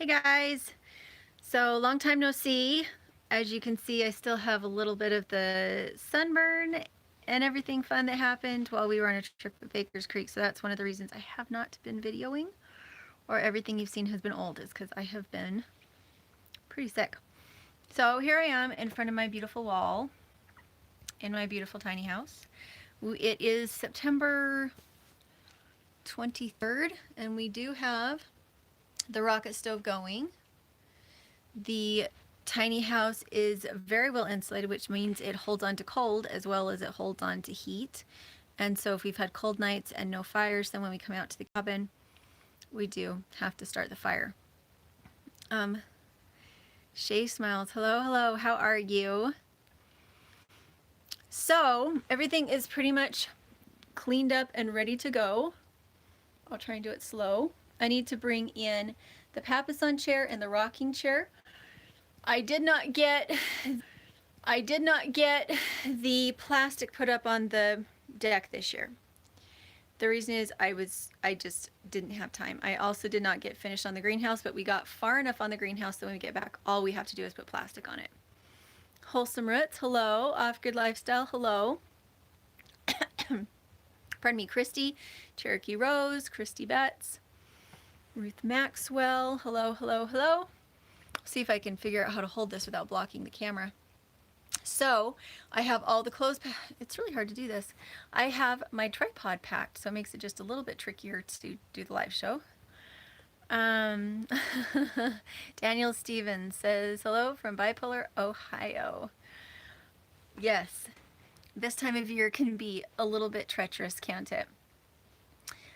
Hey guys, so long time no see. As you can see, I still have a little bit of the sunburn and everything fun that happened while we were on a trip at Baker's Creek. So that's one of the reasons I have not been videoing, or everything you've seen has been old, is because I have been pretty sick. So here I am in front of my beautiful wall in my beautiful tiny house. It is September 23rd and we do have the rocket stove going. The tiny house is very well insulated, which means it holds on to cold as well as it holds on to heat. And so if we've had cold nights and no fires, then when we come out to the cabin, we do have to start the fire. Shay smiles. Hello, hello, how are you? So everything is pretty much cleaned up and ready to go. I'll try and do it slow. I need to bring in the Papasan chair and the rocking chair. I did not get the plastic put up on the deck this year. The reason is I just didn't have time. I also did not get finished on the greenhouse, but we got far enough on the greenhouse that when we get back, all we have to do is put plastic on it. Wholesome Roots, hello. Off Grid Lifestyle, hello. Pardon me, Christy, Cherokee Rose, Christy Betts, Ruth Maxwell, hello, hello, hello. See if I can figure out how to hold this without blocking the camera. So I have all the clothes. It's really hard to do this. I have my tripod packed, so it makes it just a little bit trickier to do the live show. Daniel Stevens says, hello from Bipolar, Ohio. Yes, this time of year can be a little bit treacherous, can't it?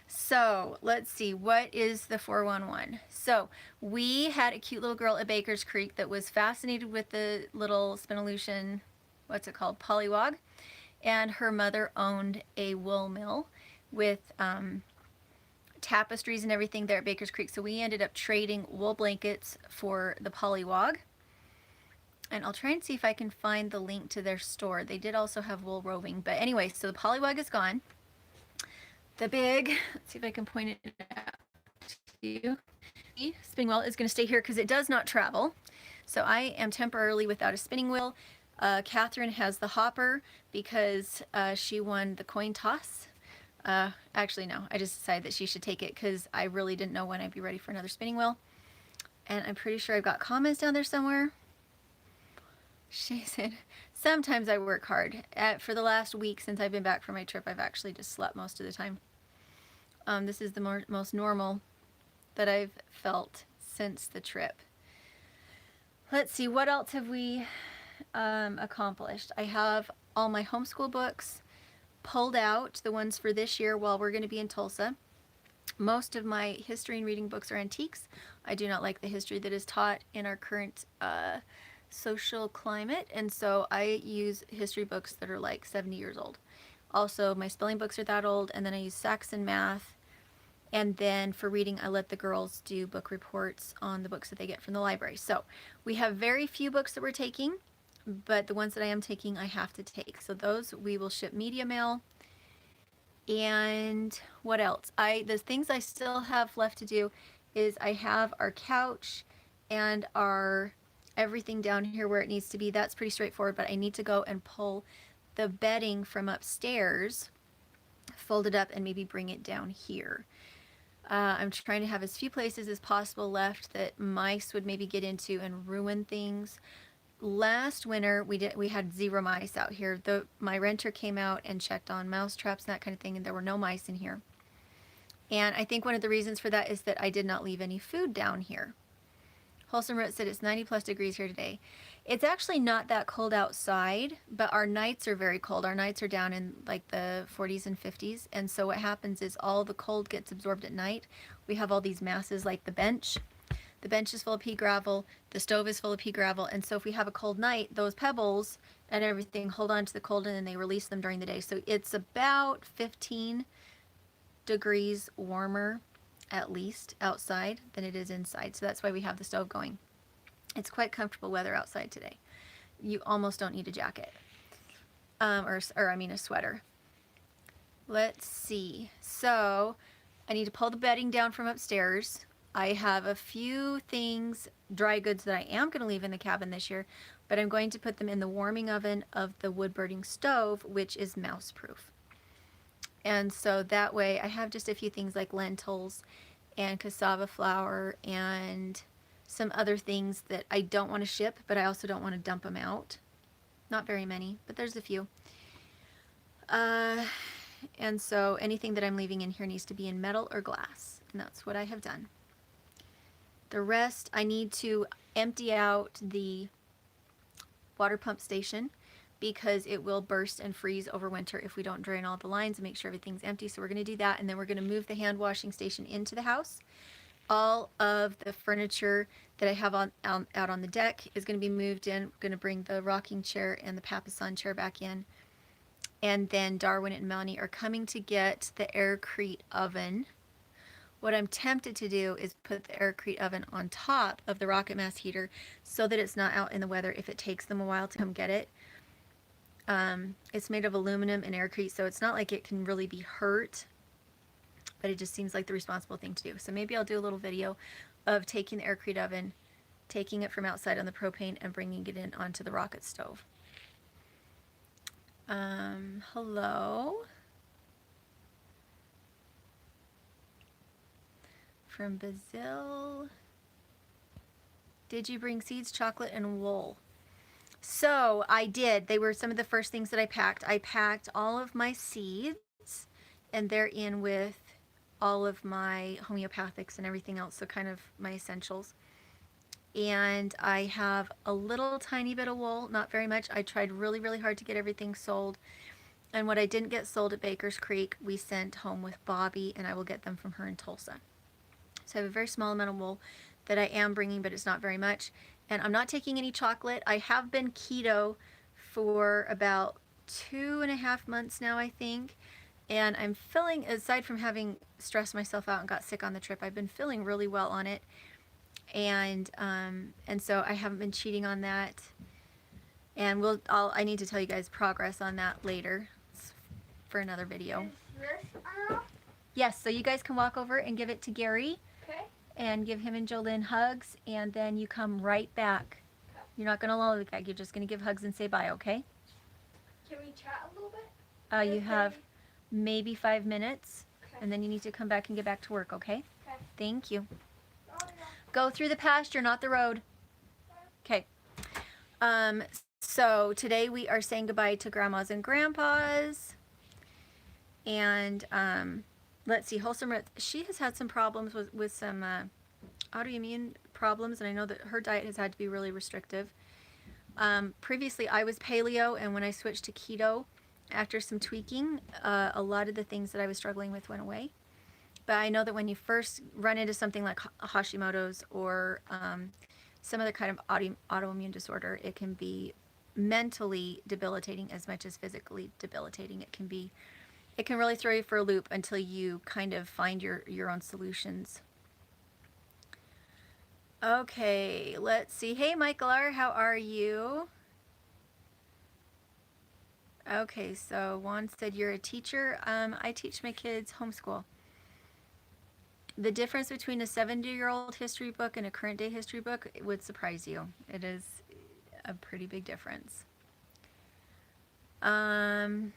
So let's see, what is the 411? So we had a cute little girl at Baker's Creek that was fascinated with the little Spinolution, what's it called, polywog, and her mother owned a wool mill with tapestries and everything there at Baker's Creek. So we ended up trading wool blankets for the polywog. And I'll try and see if I can find the link to their store. They did also have wool roving. But anyway, so the polywog is gone. The big, let's see if I can point it out to you. The spinning wheel is going to stay here because it does not travel. So I am temporarily without a spinning wheel. Catherine has the hopper because she won the coin toss. Actually, no, I just decided that she should take it because I really didn't know when I'd be ready for another spinning wheel. And I'm pretty sure I've got comments down there somewhere. She said, sometimes I work hard. For the last week since I've been back from my trip, I've actually just slept most of the time. This is the most normal that I've felt since the trip. Let's see, what else have we accomplished? I have all my homeschool books pulled out, the ones for this year while we're going to be in Tulsa. Most of my history and reading books are antiques. I do not like the history that is taught in our current social climate, and so I use history books that are like 70 years old. Also, my spelling books are that old, and then I use Saxon math, and then for reading I let the girls do book reports on the books that they get from the library. So we have very few books that we're taking, but the ones that I am taking I have to take. So those we will ship media mail. And what else? The things I still have left to do is I have our couch and our everything down here where it needs to be. That's pretty straightforward, but I need to go and pull the bedding from upstairs, fold it up, and maybe bring it down here. I'm trying to have as few places as possible left that mice would maybe get into and ruin things. Last winter we had 0 mice out here. My renter came out and checked on mouse traps and that kind of thing, and there were no mice in here. And I think one of the reasons for that is that I did not leave any food down here. Wholesome Root said it's 90+ degrees here today. It's actually not that cold outside, but our nights are very cold. Our nights are down in like the 40s and 50s. And so what happens is all the cold gets absorbed at night. We have all these masses like the bench. The bench is full of pea gravel. The stove is full of pea gravel. And so if we have a cold night, those pebbles and everything hold on to the cold and then they release them during the day. So it's about 15 degrees warmer at least outside than it is inside. So that's why we have the stove going. It's quite comfortable weather outside today. You almost don't need a jacket. Or I mean a sweater. Let's see. So I need to pull the bedding down from upstairs. I have a few things, dry goods that I am going to leave in the cabin this year, but I'm going to put them in the warming oven of the wood burning stove, which is mouse proof. And so that way I have just a few things like lentils and cassava flour and some other things that I don't want to ship, but I also don't want to dump them out. Not very many, but there's a few. And so anything that I'm leaving in here needs to be in metal or glass, and that's what I have done. The rest, I need to empty out the water pump station because it will burst and freeze over winter if we don't drain all the lines and make sure everything's empty. So we're going to do that, and then we're going to move the hand washing station into the house. All of the furniture that I have out on the deck is going to be moved in. We're going to bring the rocking chair and the Papasan chair back in. And then Darwin and Melanie are coming to get the Aircrete oven. What I'm tempted to do is put the Aircrete oven on top of the rocket mass heater so that it's not out in the weather if it takes them a while to come get it. It's made of aluminum and Aircrete, so it's not like it can really be hurt, but it just seems like the responsible thing to do. So maybe I'll do a little video of taking the Aircrete oven, taking it from outside on the propane and bringing it in onto the rocket stove. Hello. From Bazil. Did you bring seeds, chocolate, and wool? So I did. They were some of the first things that I packed. I packed all of my seeds, and they're in with all of my homeopathics and everything else, so kind of my essentials. And I have a little tiny bit of wool, not very much. I tried really, really hard to get everything sold. And what I didn't get sold at Baker's Creek, we sent home with Bobby, and I will get them from her in Tulsa. So I have a very small amount of wool that I am bringing, but it's not very much. And I'm not taking any chocolate. I have been keto for about 2.5 months now, I think. And I'm feeling, aside from having stressed myself out and got sick on the trip, I've been feeling really well on it. And so I haven't been cheating on that. And I need to tell you guys progress on that later for another video. Is this enough? Yes, so you guys can walk over and give it to Gary. Okay. And give him and Jolynn hugs, and then you come right back. Okay. You're not going to lollygag, you're just going to give hugs and say bye, okay? Can we chat a little bit? You have maybe 5 minutes, Okay. and then you need to come back and get back to work, okay? Okay. Thank you. Oh, no. Go through the pasture, not the road. Okay. So today we are saying goodbye to grandmas and grandpas. And let's see, Wholesome, she has had some problems with some autoimmune problems, and I know that her diet has had to be really restrictive. Previously, I was paleo, and when I switched to keto, after some tweaking, a lot of the things that I was struggling with went away. But I know that when you first run into something like Hashimoto's or some other kind of autoimmune disorder, it can be mentally debilitating as much as physically debilitating. It can really throw you for a loop until you kind of find your own solutions. Okay, let's see. Hey, Michael R., how are you? Okay, so Juan said you're a teacher. I teach my kids homeschool. The difference between a 70-year-old history book and a current day history book would surprise you. It is a pretty big difference. Oh,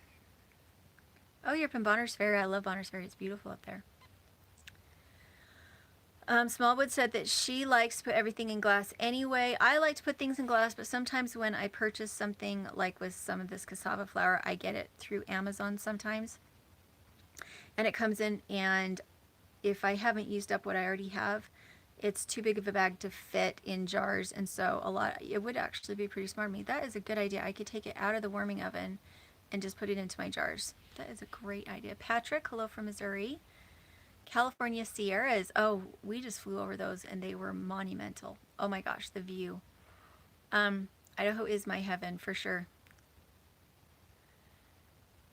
you're from Bonners Ferry. I love Bonners Ferry. It's beautiful up there. Smallwood said that she likes to put everything in glass anyway. I like to put things in glass, but sometimes when I purchase something, like with some of this cassava flour, I get it through Amazon sometimes. And it comes in, and if I haven't used up what I already have, it's too big of a bag to fit in jars, and so it would actually be pretty smart of me. That is a good idea. I could take it out of the warming oven and just put it into my jars. That is a great idea. Patrick, hello from Missouri. California Sierras. Oh, we just flew over those and they were monumental. Oh my gosh, the view. Idaho is my heaven for sure.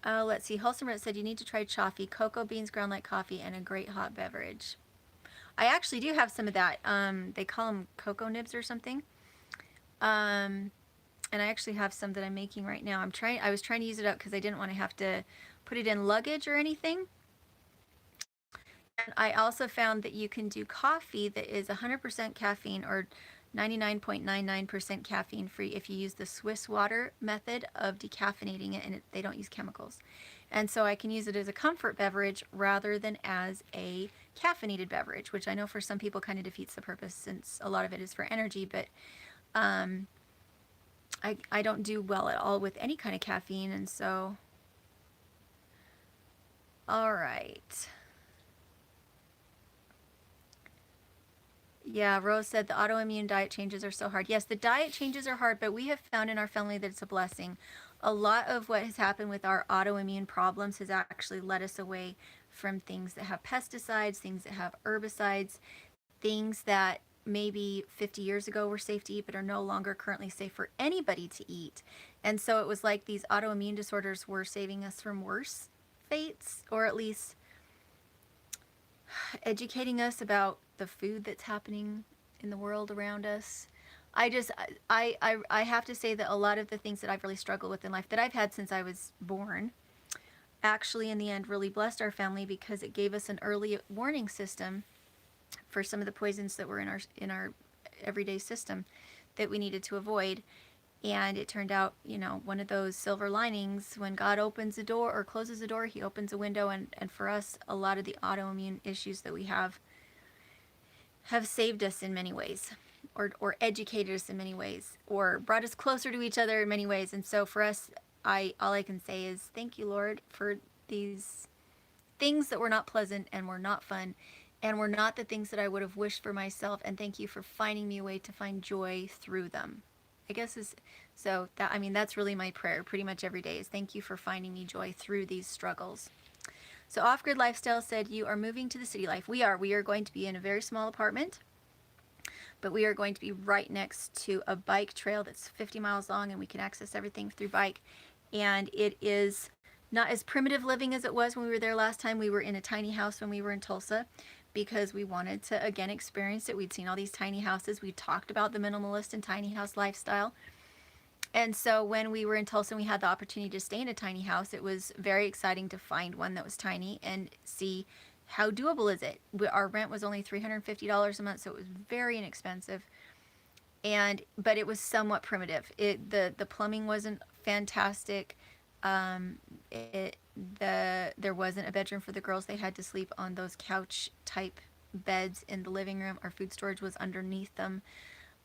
Let's see. Wholesome said you need to try Chaffee, cocoa beans ground like coffee, and a great hot beverage. I actually do have some of that. They call them cocoa nibs or something. And I actually have some that I'm making right now. I was trying to use it up because I didn't want to have to put it in luggage or anything. I also found that you can do coffee that is 100% caffeine or 99.99% caffeine free if you use the Swiss water method of decaffeinating it, and they don't use chemicals. And so I can use it as a comfort beverage rather than as a caffeinated beverage, which I know for some people kind of defeats the purpose since a lot of it is for energy, but I don't do well at all with any kind of caffeine, and so, all right. Yeah, Rose said the autoimmune diet changes are so hard. Yes, the diet changes are hard, but we have found in our family that it's a blessing. A lot of what has happened with our autoimmune problems has actually led us away from things that have pesticides, things that have herbicides, things that maybe 50 years ago were safe to eat but are no longer currently safe for anybody to eat. And so it was like these autoimmune disorders were saving us from worse fates, or at least educating us about the food that's happening in the world around us. I have to say that a lot of the things that I've really struggled with in life that I've had since I was born actually in the end really blessed our family because it gave us an early warning system for some of the poisons that were in our everyday system that we needed to avoid. And it turned out, you know, one of those silver linings, when God opens a door or closes a door, he opens a window. And for us, a lot of the autoimmune issues that we have saved us in many ways, or educated us in many ways, or brought us closer to each other in many ways. And so for us, all I can say is thank you, Lord, for these things that were not pleasant and were not fun and were not the things that I would have wished for myself. And thank you for finding me a way to find joy through them. I guess so that, I mean, that's really my prayer pretty much every day is thank you for finding me joy through these struggles. So Off-Grid Lifestyle said, you are moving to the city life. We are going to be in a very small apartment, but we are going to be right next to a bike trail that's 50 miles long, and we can access everything through bike. And it is not as primitive living as it was when we were there last time. We were in a tiny house when we were in Tulsa because we wanted to, again, experience it. We'd seen all these tiny houses. We talked about the minimalist and tiny house lifestyle. And so when we were in Tulsa and we had the opportunity to stay in a tiny house, it was very exciting to find one that was tiny and see how doable is it. Our rent was only $350 a month, so it was very inexpensive. But it was somewhat primitive. The plumbing wasn't fantastic. There wasn't a bedroom for the girls. They had to sleep on those couch type beds in the living room. Our food storage was underneath them.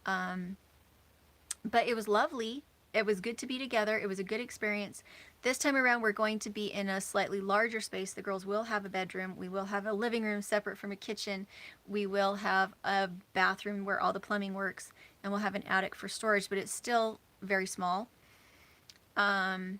But it was lovely. It was good to be together. It was a good experience. This time around, we're going to be in a slightly larger space. The girls will have a bedroom. We will have a living room separate from a kitchen. We will have a bathroom where all the plumbing works, and we'll have an attic for storage, but it's still very small. And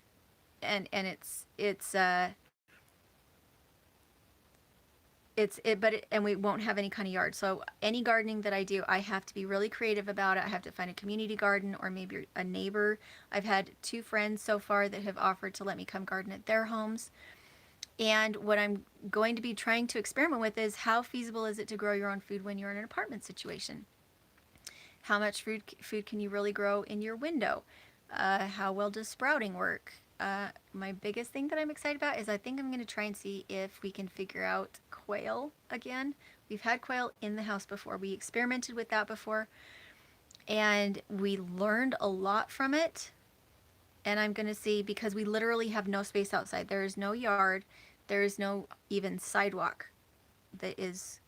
we won't have any kind of yard. So any gardening that I do, I have to be really creative about it. I have to find a community garden or maybe a neighbor. I've had 2 friends so far that have offered to let me come garden at their homes. And what I'm going to be trying to experiment with is how feasible is it to grow your own food when you're in an apartment situation? How much food can you really grow in your window? How well does sprouting work? My biggest thing that I'm excited about is I think I'm going to try and see if we can figure out quail again. We've had quail in the house before. We experimented with that before, and we learned a lot from it. And I'm going to see, because we literally have no space outside. There is no yard. There is no even sidewalk that is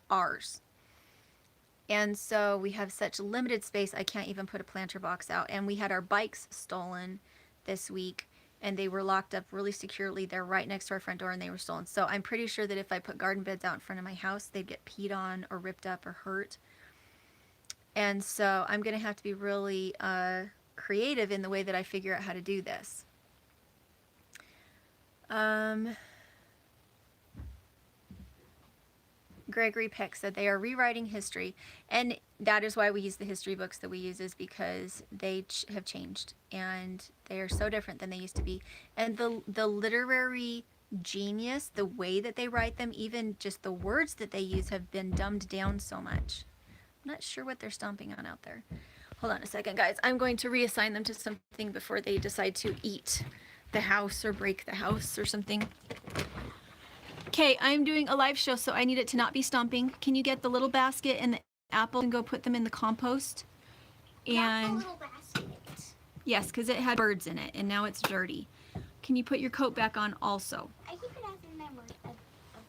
ours. And so we have such limited space, I can't even put a planter box out. And we had our bikes stolen this week, and they were locked up really securely. They're right next to our front door, and they were stolen. So I'm pretty sure that if I put garden beds out in front of my house, they'd get peed on or ripped up or hurt. And so I'm going to have to be really creative in the way that I figure out how to do this. Gregory Peck said they are rewriting history, and that is why we use the history books that we use, is because they have changed and they are so different than they used to be. And the literary genius, the way that they write them, even just the words that they use, have been dumbed down so much. I'm not sure what they're stomping on out there. Hold on a second, guys. I'm going to reassign them to something before they decide to eat the house or break the house or something. Okay. Okay, I'm doing a live show, so I need it to not be stomping. Can you get the little basket and the apple and go put them in the compost? And Not the little basket. yes, because it had birds in it, and now it's dirty. Can you put your coat back on also? I keep it as a memory of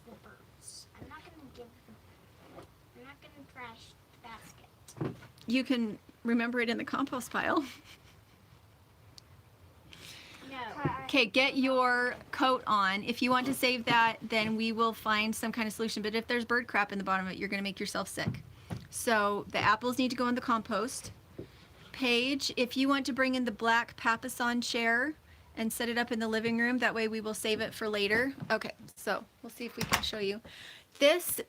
the birds. I'm not gonna trash the basket. You can remember it in the compost pile. No. Okay, get your coat on. If you want to save that, then we will find some kind of solution. But if there's bird crap in the bottom of it, you're going to make yourself sick. So the apples need to go in the compost. Paige, if you want to bring in the black papasan chair and set it up in the living room, that way we will save it for later. Okay, so we'll see if we can show you. This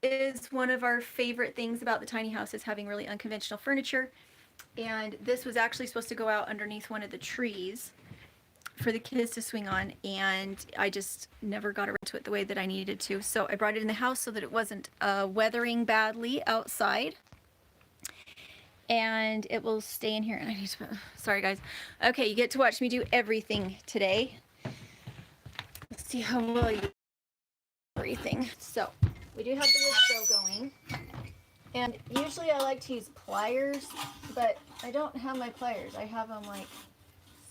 is one of our favorite things about the tiny house, is having really unconventional furniture. And this was actually supposed to go out underneath one of the trees for the kids to swing on, and I just never got around to it the way that I needed to. So I brought it in the house so that it wasn't weathering badly outside. And it will stay in here. And I need to, sorry guys. Okay, you get to watch me do everything today. Let's see how well you do everything. So we do have the wood stove going. And usually I like to use pliers, but I don't have my pliers. I have them like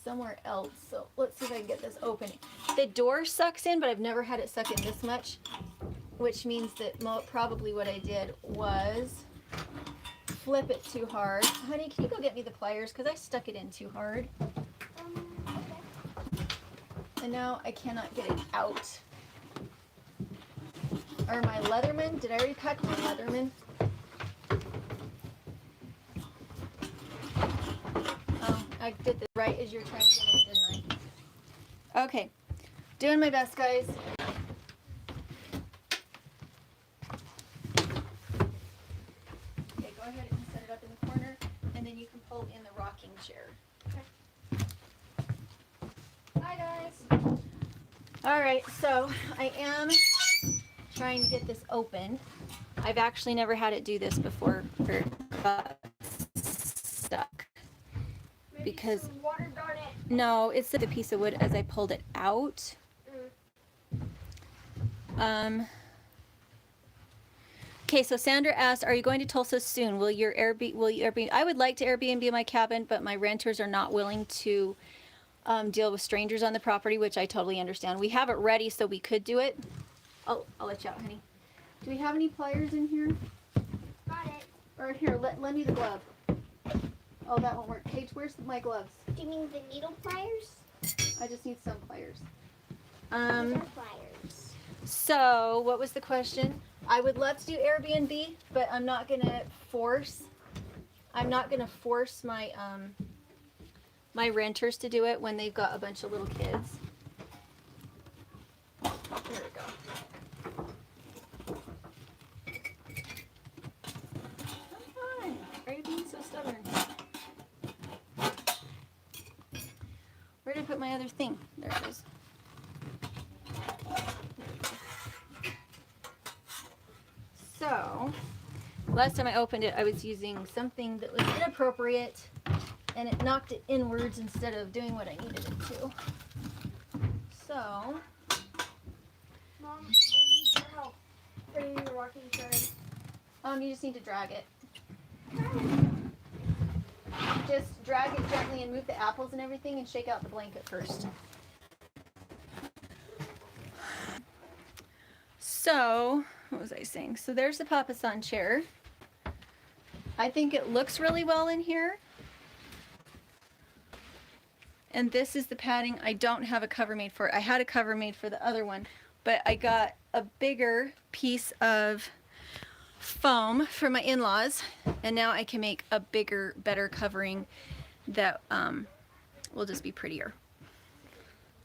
somewhere else. So let's see if I can get this open. The door sucks in, but I've never had it suck in this much, which means that probably what I did was flip it too hard. Honey, can you go get me the pliers? Because I stuck it in too hard. Okay. And now I cannot get it out. Or my Leatherman. Did I already pack my Leatherman? Oh, I did this right as you were trying to get it, didn't I? Okay. Doing my best, guys. Okay, go ahead and set it up in the corner, and then you can pull in the rocking chair. Hi guys. All right, so I am trying to get this open. I've actually never had it do this before, or it got stuck. Maybe Because some water got it. no, it's the piece of wood as I pulled it out. Okay, so Sandra asked, "Are you going to Tulsa soon? Will you Airbnb? I would like to Airbnb my cabin, but my renters are not willing to deal with strangers on the property, which I totally understand. We have it ready, so we could do it. I'll let you out, honey. Do we have any pliers in here? Got it. Or here, lend me the glove. Oh, that won't work. Paige, where's my gloves? Do you mean the needle pliers? I just need some pliers. These are pliers. So, what was the question? I would love to do Airbnb, but I'm not gonna force my my renters to do it when they've got a bunch of little kids. There we go. Come on. Why are you being so stubborn? Where did I put my other thing? There it is. So, last time I opened it, I was using something that was inappropriate, and it knocked it inwards instead of doing what I needed it to. So, Mom, I need your help putting your rocking chair in. you just need to drag it. Just drag it gently and move the apples and everything, and shake out the blanket first. So, what was I saying? So there's the papasan chair. I think it looks really well in here. And this is the padding. I don't have a cover made for it. I had a cover made for the other one, but I got a bigger piece of foam for my in-laws, and now I can make a bigger, better covering that will just be prettier.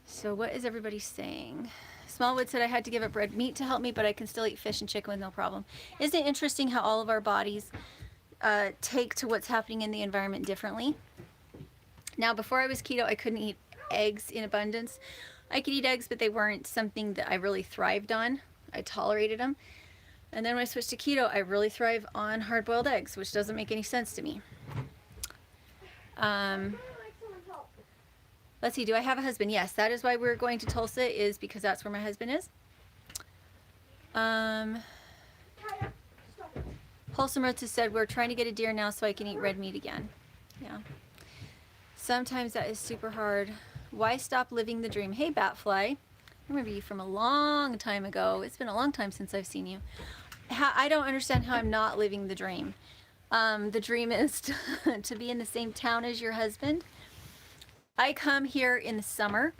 So what is everybody saying? Smallwood said I had to give up red meat to help me, but I can still eat fish and chicken with no problem. Isn't it interesting how all of our bodies take to what's happening in the environment differently? Now, before I was keto, I couldn't eat eggs in abundance. I could eat eggs, but they weren't something that I really thrived on. I tolerated them. And then when I switched to keto, I really thrive on hard-boiled eggs, which doesn't make any sense to me. Let's see, do I have a husband? Yes, that is why we're going to Tulsa, is because that's where my husband is. Stop it. Wholesome Rota said, we're trying to get a deer now so I can eat red meat again. Yeah. Sometimes that is super hard. Why stop living the dream? Hey, Batfly. I remember you from a long time ago. It's been a long time since I've seen you. I don't understand how I'm not living the dream. The dream is to be in the same town as your husband. I come here in the summer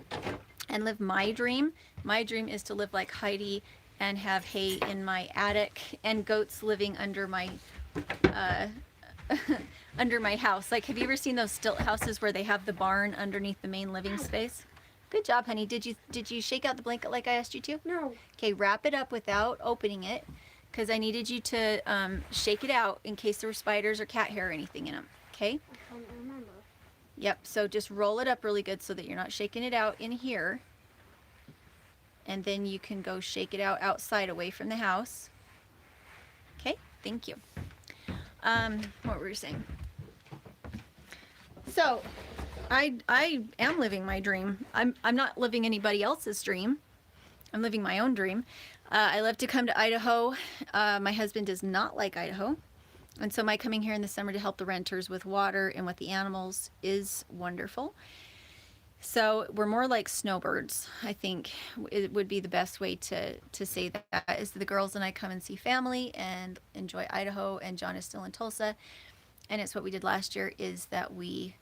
and live my dream. My dream is to live like Heidi and have hay in my attic and goats living under my under my house. Like, have you ever seen those stilt houses where they have the barn underneath the main living space? Good job, honey. Did you shake out the blanket like I asked you to? No. Okay, wrap it up without opening it, because I needed you to shake it out in case there were spiders or cat hair or anything in them. Okay? I can't remember. Yep, so just roll it up really good so that you're not shaking it out in here. And then you can go shake it out outside away from the house. Okay, thank you. What were you saying? So, I am living my dream. I'm not living anybody else's dream. I'm living my own dream. I love to come to Idaho. My husband does not like Idaho. And so my coming here in the summer to help the renters with water and with the animals is wonderful. So we're more like snowbirds, I think it would be the best way to say that, is the girls and I come and see family and enjoy Idaho, and John is still in Tulsa. And it's what we did last year, is that we,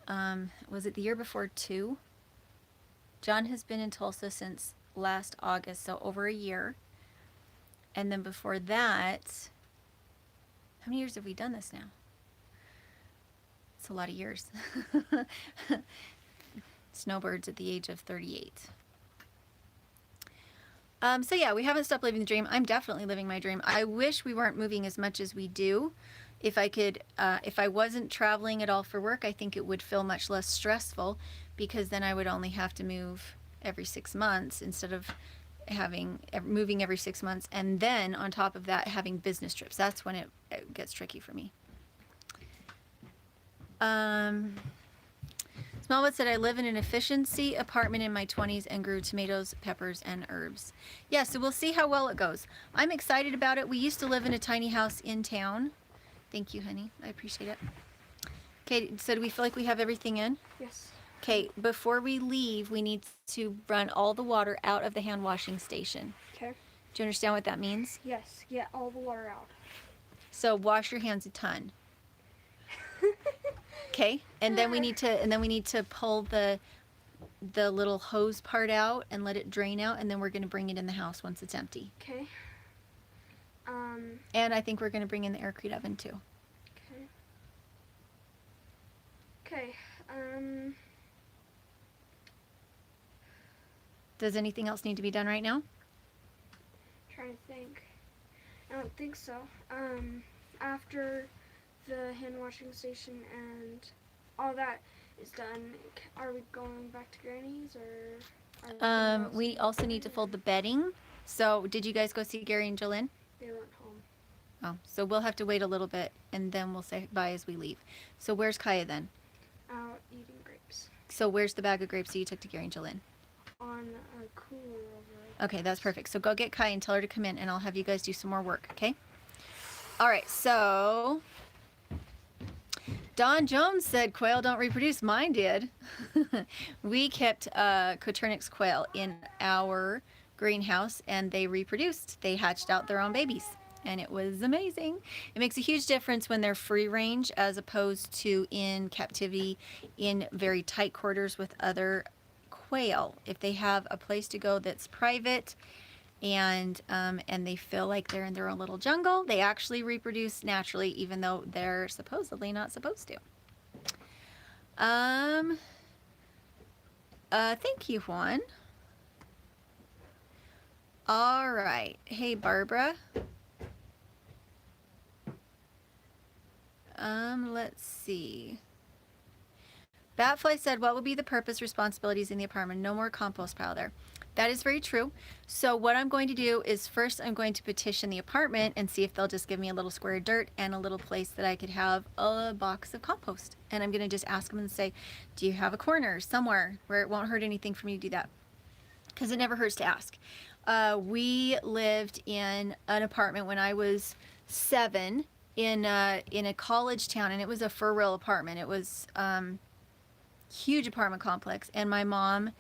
was it the year before too? John has been in Tulsa since last August, so over a year. And then before that, how many years have we done this now? It's a lot of years. Snowbirds at the age of 38. So yeah, we haven't stopped living the dream. I'm definitely living my dream. I wish we weren't moving as much as we do. If I could, if I wasn't traveling at all for work, I think it would feel much less stressful, because then I would only have to move every 6 months instead of moving every 6 months, and then on top of that having business trips. That's when it gets tricky for me. Smallwood said, I live in an efficiency apartment in my 20s and grew tomatoes, peppers, and herbs. Yeah, so we'll see how well it goes. I'm excited about it. We used to live in a tiny house in town. Thank you, honey. I appreciate it. Okay, so do we feel like we have everything in? Yes. Okay, before we leave, we need to run all the water out of the hand washing station. Okay. Do you understand what that means? Yes. Get all the water out. So wash your hands a ton. Okay, and then we need to pull the little hose part out and let it drain out, and then we're going to bring it in the house once it's empty. Okay. And I think we're going to bring in the air-cooled oven too. Okay. Does anything else need to be done right now? Trying to think. I don't think so. After the hand washing station and all that is done, are we going back to Granny's, or? We also need to fold the bedding. So did you guys go see Gary and Julianne? They went home. Oh, so we'll have to wait a little bit, and then we'll say bye as we leave. So where's Kaya then? Out eating grapes. So where's the bag of grapes that you took to Gary and Julianne? On a cooler over. Okay, that's perfect. So go get Kaya and tell her to come in, and I'll have you guys do some more work, okay? All right, so Don Jones said quail don't reproduce. Mine did. We kept Coturnix quail in our greenhouse, and they reproduced. They hatched out their own babies, and it was amazing. It makes a huge difference when they're free range as opposed to in captivity in very tight quarters with other quail. If they have a place to go that's private and they feel like they're in their own little jungle, they actually reproduce naturally, even though they're supposedly not supposed to. Thank you, Juan. All right. Hey, Barbara. Let's see. Batfly said, what will be the purpose, responsibilities in the apartment? No more compost pile there. That is very true. So what I'm going to do is first I'm going to petition the apartment and see if they'll just give me a little square of dirt and a little place that I could have a box of compost. And I'm going to just ask them and say, do you have a corner somewhere where it won't hurt anything for me to do that? Because it never hurts to ask. We lived in an apartment when I was 7 in a college town, and it was a for real apartment. It was huge apartment complex, and my mom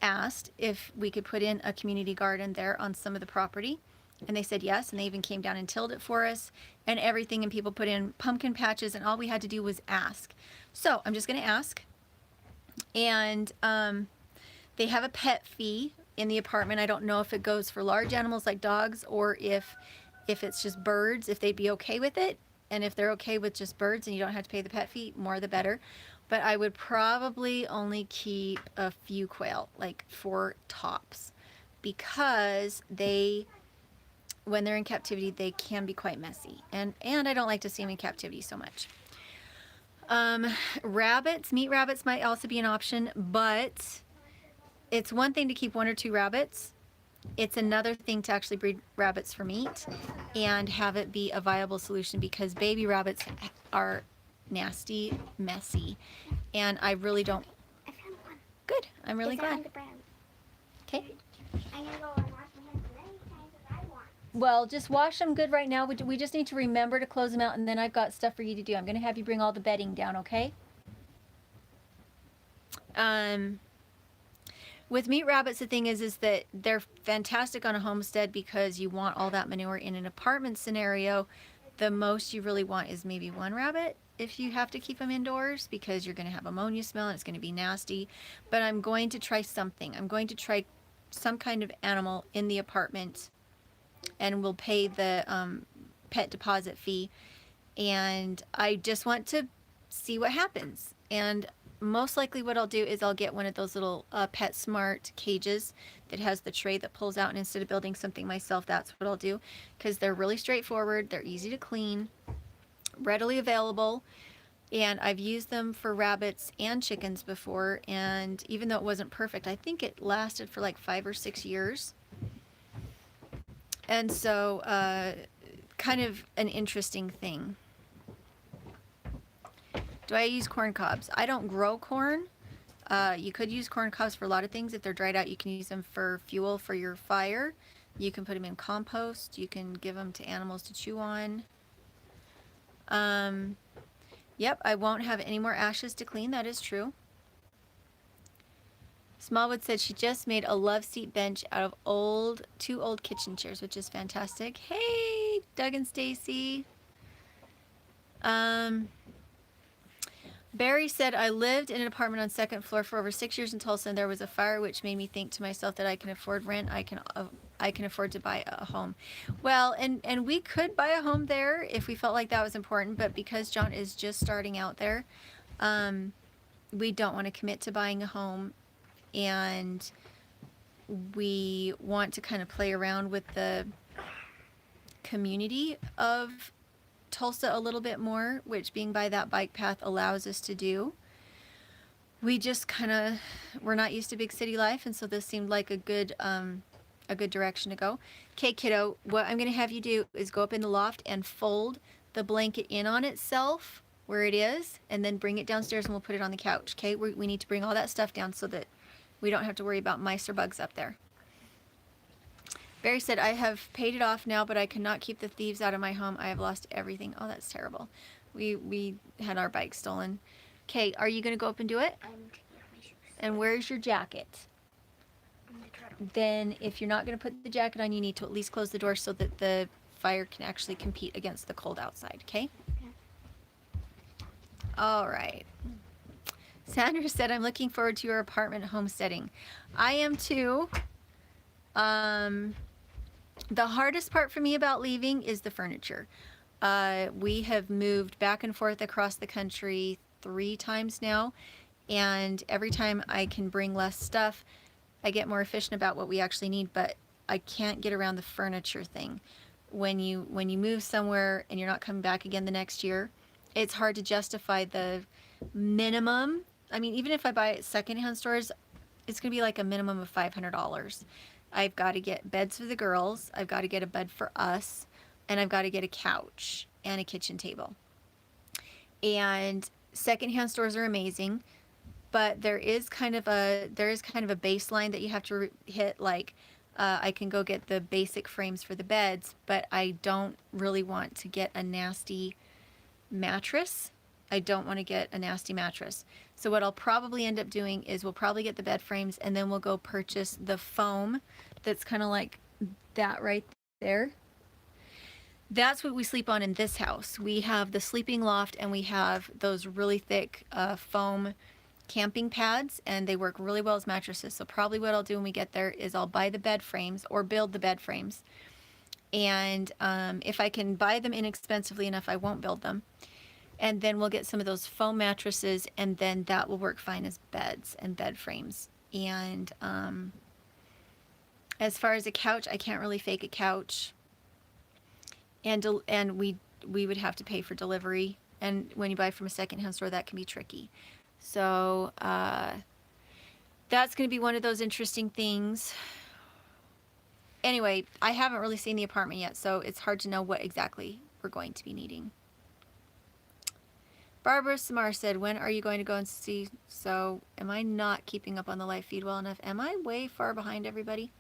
asked if we could put in a community garden there on some of the property, and they said yes, and they even came down and tilled it for us and everything, and people put in pumpkin patches, and all we had to do was ask. So I'm just going to ask. And they have a pet fee in the apartment. I don't know if it goes for large animals like dogs, or if it's just birds, if they'd be okay with it. And if they're okay with just birds and you don't have to pay the pet fee, more the better. But I would probably only keep a few quail, like 4 tops, because when they're in captivity, they can be quite messy. And I don't like to see them in captivity so much. Rabbits, meat rabbits might also be an option, but it's one thing to keep 1 or 2 rabbits. It's another thing to actually breed rabbits for meat and have it be a viable solution, because baby rabbits are nasty, messy, and I really don't. I found one. Good. I'm really It's glad. on the ground. Okay. I'm gonna go and wash my hands as many times as I want. Well, just wash them good right now. We just need to remember to close them out, and then I've got stuff for you to do. I'm going to have you bring all the bedding down, okay? With meat rabbits, the thing is that they're fantastic on a homestead because you want all that manure. In an apartment scenario, the most you really want is maybe 1 rabbit if you have to keep them indoors, because you're going to have ammonia smell and it's going to be nasty. But I'm going to try something. I'm going to try some kind of animal in the apartment, and we'll pay the pet deposit fee. And I just want to see what happens. And most likely what I'll do is I'll get one of those little PetSmart cages that has the tray that pulls out, and instead of building something myself, that's what I'll do, because they're really straightforward, they're easy to clean, readily available, and I've used them for rabbits and chickens before, and even though it wasn't perfect, I think it lasted for like 5 or 6 years. And so kind of an interesting thing. Do I use corn cobs? I don't grow corn. You could use corn cobs for a lot of things. If they're dried out, you can use them for fuel for your fire. You can put them in compost. You can give them to animals to chew on. Yep, I won't have any more ashes to clean. That is true. Smallwood said she just made a love seat bench out of 2 old kitchen chairs, which is fantastic. Hey, Doug and Stacy. Barry said, I lived in an apartment on 2nd floor for over 6 years in Tulsa, and there was a fire, which made me think to myself that I can afford rent. I can afford to buy a home. Well, and we could buy a home there if we felt like that was important, but because John is just starting out there, we don't want to commit to buying a home, and we want to kind of play around with the community of Tulsa a little bit more, which being by that bike path allows us to do. We just we're not used to big city life, and so this seemed like a good direction to go. Okay, kiddo, what I'm going to have you do is go up in the loft and fold the blanket in on itself where it is, and then bring it downstairs and we'll put it on the couch. Okay, we need to bring all that stuff down so that we don't have to worry about mice or bugs up there. Barry said, I have paid it off now, but I cannot keep the thieves out of my home. I have lost everything. Oh, that's terrible. We had our bike stolen. Okay, are you going to go up and do it? I'm taking off my shoes. And where's your jacket? I'm gonna try to. Then if you're not going to put the jacket on, you need to at least close the door so that the fire can actually compete against the cold outside, okay? Okay. All right. Sandra said, I'm looking forward to your apartment homesteading. I am too. The hardest part for me about leaving is the furniture. We have moved back and forth across the country 3 times now, and every time I can bring less stuff, I get more efficient about what we actually need, but I can't get around the furniture thing. When you move somewhere and you're not coming back again the next year, it's hard to justify the minimum. I mean, even if I buy it at secondhand stores, it's going to be like a minimum of $500. I've got to get beds for the girls, I've got to get a bed for us, and I've got to get a couch and a kitchen table. And secondhand stores are amazing, but there is kind of a baseline that you have to hit. Like, I can go get the basic frames for the beds, but I don't really want to get a nasty mattress. I don't want to get a nasty mattress. So what I'll probably end up doing is we'll probably get the bed frames and then we'll go purchase the foam that's kind of like that right there. That's what we sleep on in this house. We have the sleeping loft and we have those really thick foam camping pads, and they work really well as mattresses. So probably what I'll do when we get there is I'll buy the bed frames or build the bed frames. And if I can buy them inexpensively enough, I won't build them. And then we'll get some of those foam mattresses, and then that will work fine as beds and bed frames. And as far as a couch, I can't really fake a couch. And we would have to pay for delivery. And when you buy from a secondhand store, that can be tricky. So that's going to be one of those interesting things. Anyway, I haven't really seen the apartment yet, so it's hard to know what exactly we're going to be needing. Barbara Samar said, when are you going to go and see? So am I not keeping up on the live feed well enough? Am I way far behind everybody?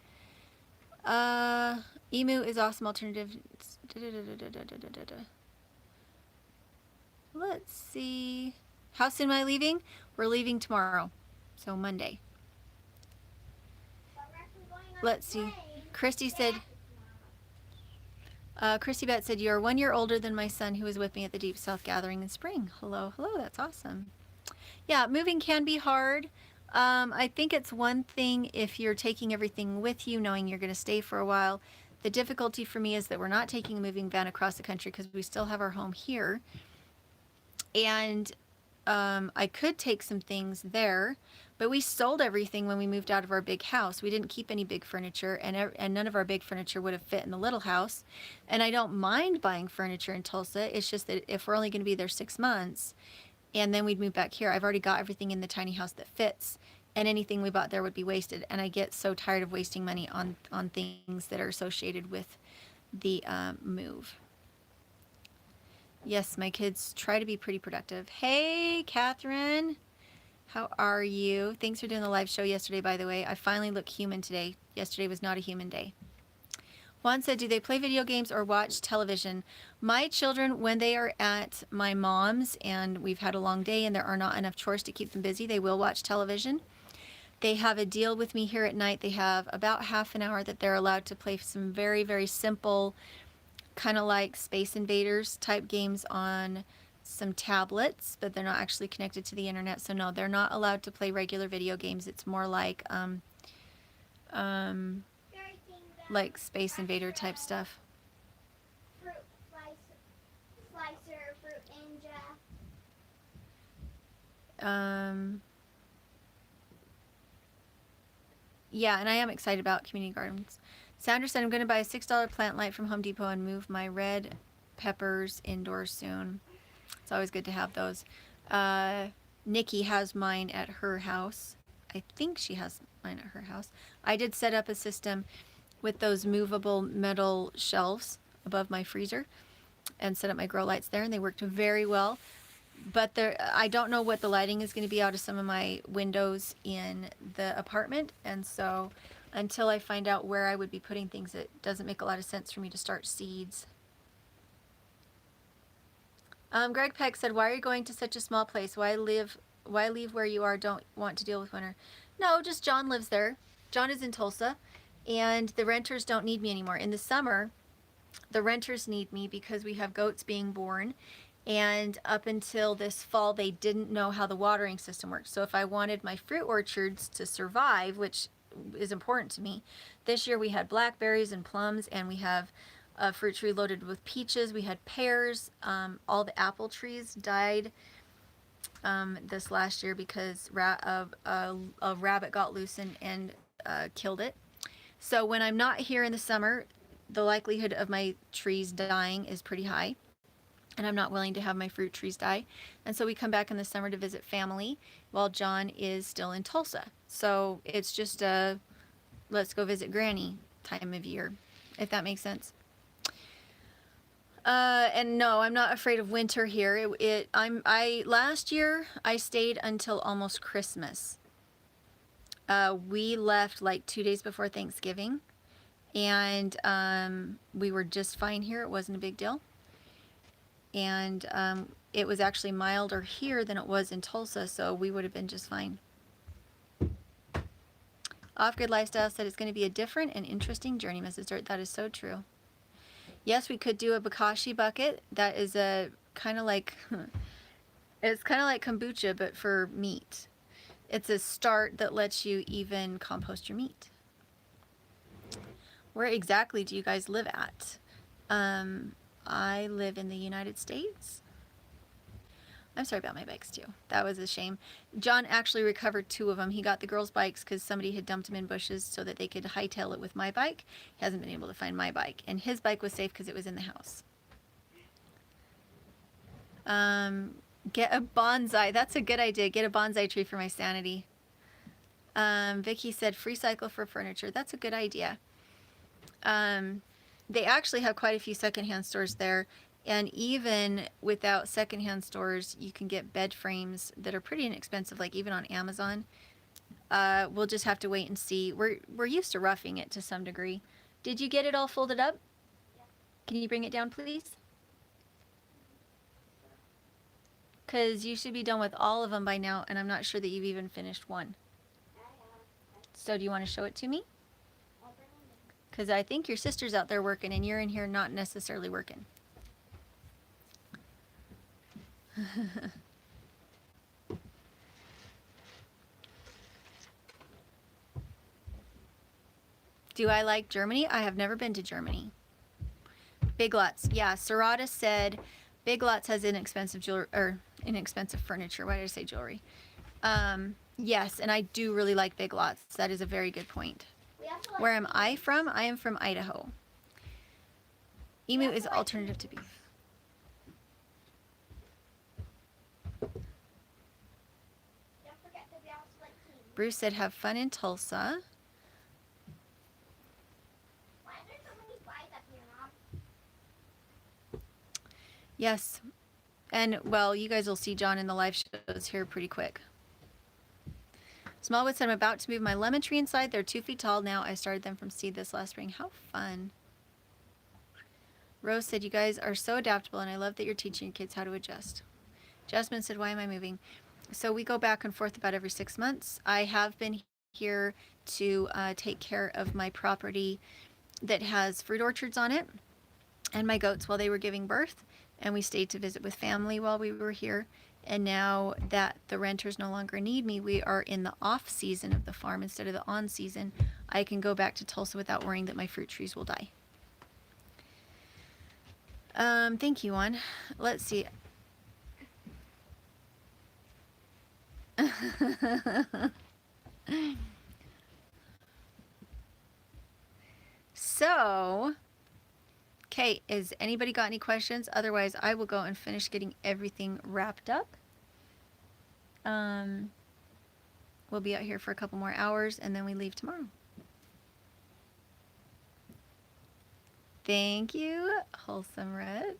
Emu is awesome alternative. Let's see. How soon am I leaving? We're leaving tomorrow, so Monday. Let's see. Christy said, Christy Bett said, you're 1 year older than my son who was with me at the Deep South Gathering in spring. Hello, hello, that's awesome. Yeah, moving can be hard. I think it's one thing if you're taking everything with you, knowing you're going to stay for a while. The difficulty for me is that we're not taking a moving van across the country because we still have our home here. And I could take some things there, but we sold everything when we moved out of our big house. We didn't keep any big furniture, and none of our big furniture would have fit in the little house. And I don't mind buying furniture in Tulsa. It's just that if we're only going to be there 6 months, and then we'd move back here, I've already got everything in the tiny house that fits, and anything we bought there would be wasted. And I get so tired of wasting money on things that are associated with the move. Yes, my kids try to be pretty productive. Hey, Catherine. How are you? Thanks for doing the live show yesterday, by the way. I finally look human today. Yesterday was not a human day. Juan said, do they play video games or watch television? My children, when they are at my mom's and we've had a long day and there are not enough chores to keep them busy, they will watch television. They have a deal with me here at night. They have about half an hour that they're allowed to play some very, very simple, kind of like Space Invaders type games on some tablets, but they're not actually connected to the internet. So no, they're not allowed to play regular video games. It's more like Space Invader type stuff. Fruit slicer, fruit ninja. Yeah, and I am excited about community gardens. Sandra said, I'm going to buy a $6 plant light from Home Depot and move my red peppers indoors soon. It's always good to have those. Nikki has mine at her house. I think she has mine at her house. I did set up a system with those movable metal shelves above my freezer and set up my grow lights there, and they worked very well. But I don't know what the lighting is going to be out of some of my windows in the apartment, and so until I find out where I would be putting things, it doesn't make a lot of sense for me to start seeds. Greg Peck said, why are you going to such a small place? Why leave where you are? Don't want to deal with winter. No, just John lives there. John is in Tulsa, and the renters don't need me anymore. In the summer, the renters need me because we have goats being born. And up until this fall, they didn't know how the watering system works. So if I wanted my fruit orchards to survive, which is important to me, this year we had blackberries and plums, and we have a fruit tree loaded with peaches. We had pears. All the apple trees died this last year because a rabbit got loose and killed it. So when I'm not here in the summer, the likelihood of my trees dying is pretty high. And I'm not willing to have my fruit trees die. And so we come back in the summer to visit family while John is still in Tulsa. So it's just a let's go visit Granny time of year, if that makes sense. And no, I'm not afraid of winter here. Last year I stayed until almost Christmas. We left like 2 days before Thanksgiving. And we were just fine here. It wasn't a big deal. And it was actually milder here than it was in Tulsa, so we would have been just fine. Off-Grid Lifestyle said it's going to be a different and interesting journey, Mrs. Dirt. That is so true. Yes, we could do a bokashi bucket. That is a kind of like, it's kind of like kombucha, but for meat. It's a start that lets you even compost your meat. Where exactly do you guys live at? I live in the United States. I'm sorry about my bikes too. That was a shame. John actually recovered 2 of them. He got the girls' bikes because somebody had dumped them in bushes so that they could hightail it with my bike. He hasn't been able to find my bike. And his bike was safe because it was in the house. Get a bonsai. That's a good idea. Get a bonsai tree for my sanity. Vicky said free cycle for furniture. That's a good idea. They actually have quite a few secondhand stores there. And even without secondhand stores, you can get bed frames that are pretty inexpensive, like even on Amazon. We'll just have to wait and see. We're used to roughing it to some degree. Did you get it all folded up? Yeah. Can you bring it down, please? Because you should be done with all of them by now, and I'm not sure that you've even finished one. So do you want to show it to me? Because I think your sister's out there working, and you're in here not necessarily working. Do I like Germany? I have never been to Germany. Big Lots. Yeah, Sarada said Big Lots has inexpensive jewelry, or inexpensive furniture. Why did I say jewelry? Yes, and I do really like Big Lots. That is a very good point. Where am I from? I am from Idaho. Emu is alternative to beef. Bruce said, have fun in Tulsa. Why are there so many flies up here, Mom? Yes. And, well, you guys will see John in the live shows here pretty quick. Smallwood said, I'm about to move my lemon tree inside. They're 2 feet tall now. I started them from seed this last spring. How fun. Rose said, you guys are so adaptable, and I love that you're teaching your kids how to adjust. Jasmine said, why am I moving? So we go back and forth about every 6 months. I have been here to take care of my property that has fruit orchards on it and my goats while they were giving birth. And we stayed to visit with family while we were here. And now that the renters no longer need me, we are in the off season of the farm instead of the on season. I can go back to Tulsa without worrying that my fruit trees will die. Thank you, Juan. Let's see. So, okay, has anybody got any questions? Otherwise, I will go and finish getting everything wrapped up. We'll be out here for a couple more hours, and then we leave tomorrow. Thank you, Wholesome Reds.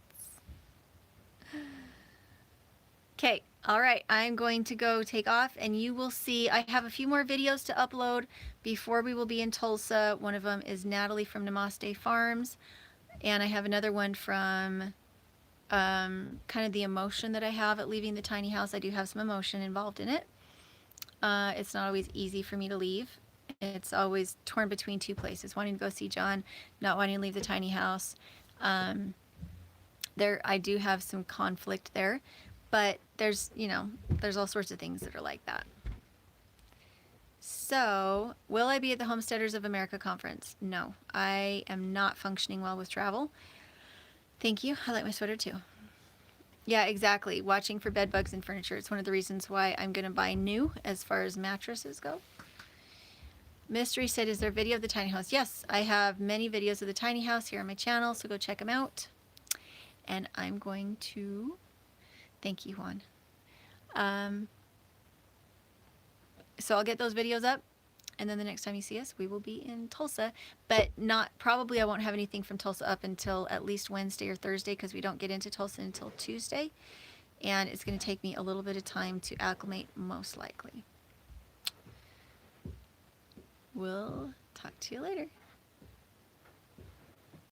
Okay, all right, I'm going to go take off, and you will see, I have a few more videos to upload before we will be in Tulsa. One of them is Natalie from Namaste Farms, and I have another one from kind of the emotion that I have at leaving the tiny house. I do have some emotion involved in it. It's not always easy for me to leave. It's always torn between 2 places, wanting to go see John, not wanting to leave the tiny house. I do have some conflict there, but there's all sorts of things that are like that. So, will I be at the Homesteaders of America conference? No, I am not functioning well with travel. Thank you. I like my sweater too. Yeah, exactly. Watching for bed bugs and furniture. It's one of the reasons why I'm going to buy new as far as mattresses go. Mystery said, is there a video of the tiny house? Yes, I have many videos of the tiny house here on my channel, so go check them out. And I'm going to... Thank you, Juan. So I'll get those videos up, and then the next time you see us, we will be in Tulsa. But probably I won't have anything from Tulsa up until at least Wednesday or Thursday, because we don't get into Tulsa until Tuesday. And it's going to take me a little bit of time to acclimate, most likely. We'll talk to you later.